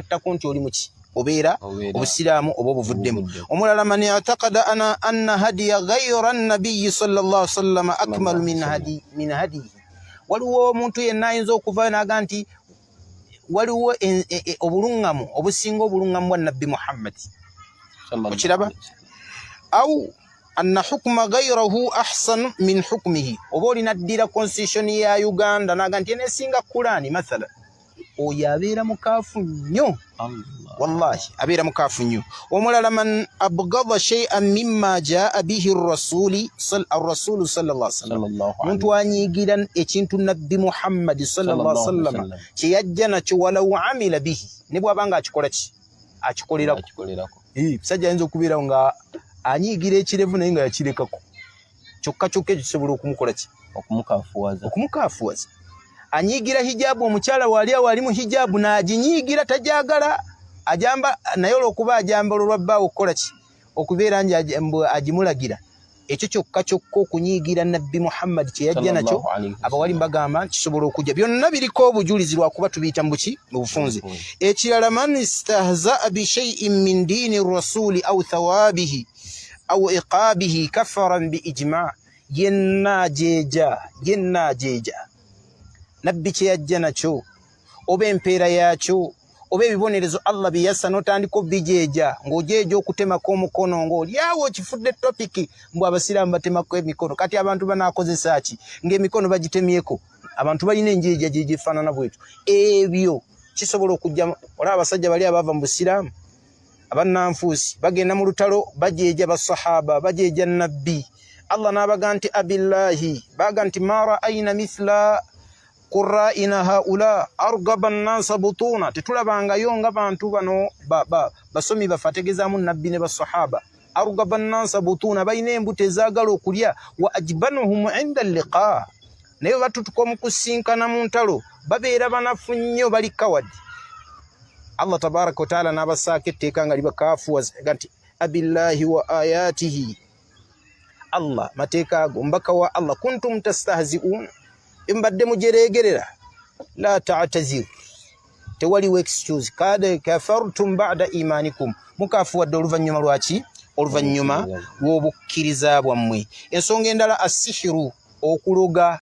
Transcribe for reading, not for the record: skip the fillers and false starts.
kwegattako nti oli muki obeera obusiraamu oba obuvuddemu. Omulala man i'taqada anna hadiya ghayra an-nabiy sallallahu alayhi wasallam akmalu min hadihi. Waliwo omuntu yenna ayinza okuva n'aga nti waliwo obulungamu obusinga obulungamu bwa nabbi Muhammad okiraba au anna hukma ghayrahu ahsan min hukmihi. Oba olina ddira constitution ya Uganda n'aga nti enesinga Qur'ani mathala, oyo abeera mukaafu nnyo, wallahi abeera mukaafu nnyo. Omulala man abghadha shay'an mimma jaa bihi ar-rasulu sallallahu alayhi wasallam, muntu anyigira ekintu nabbi Muhammad sallallahu alayhi wasallam kye yajja nakyo walau amila bihi, ne bw'abanga akikola ki akikolerako. Musajja ayinza okubeerawo nga anyigira ekirevu naye nga yakirekako, kyokka ekyo kisobola okumukola ki okumukaafuwaza. Anyigira hijabu, omukyala wali mu hijabu n'aginyigira tajagala ajamba, naye olwokuba ajambala olwabbaawo okukola ki okubeera nti agimulagira. Ekyo kyokka okunyigira nabbi Muhammad kye yajja nakyo abawali mbagamba kisobola okujja. Byonna biriko obujulizi lwakuba tubiyita mu buki mu bufunze. Ekirala man istahza'a bi shay'in min dini rasuli aw thawabihi aw iqabihi kafaran bi ijma'. Yenna jeja nabbi kye yajja nakyo oba empeera yakyo oba ebibonerezo Allah biyassa n'otandika bijeja ng'ojeeja okutemako omukono ng'olyawo okifudde topiki mbu abasiraamu batemako emikono. Kati abantu banaakozesa ki ng'emikono bagitemyeko? Abantu balina enjeeja gye gifaanana bwetu. Ebyo kisobola okujja. Olaba abasajja bali abava mu busiraamu abannanfuusi bagenda mu lutalo bajeeja basahaba bajeeja nabbi. Allah n'abaga nti abillahi baga nti ma ra'ayna mithla qurra'ina haula argaba an-nas butuna. Tetulabangayo nga bantu bano basomi bafategezaamu nabbi ne basahaba. Argaba an-nas butuna, balina embuto ezaagala okulya. Wa ajbanuhum 'inda al-liqa, naye batutuka mu kusinkana mu ntalo babeera banafu nnyo, bali kawadi. Allah tabaraka wa taala n'abasaako etteeka nga libakaafuwaza nti abillahi wa ayatihi, Allah mateeka ago mbaka wa Allah kuntum tastahzi'un, mbadde mujeregerera. La ta'tazir, tewaliwo excuse. Kad kafartum ba'da imanikum, mukaafuwadde oluvannyuma lwaki? Oluvannyuma lw'obukkiriza bwammwe. Ensonga endala asihiru, okuloga.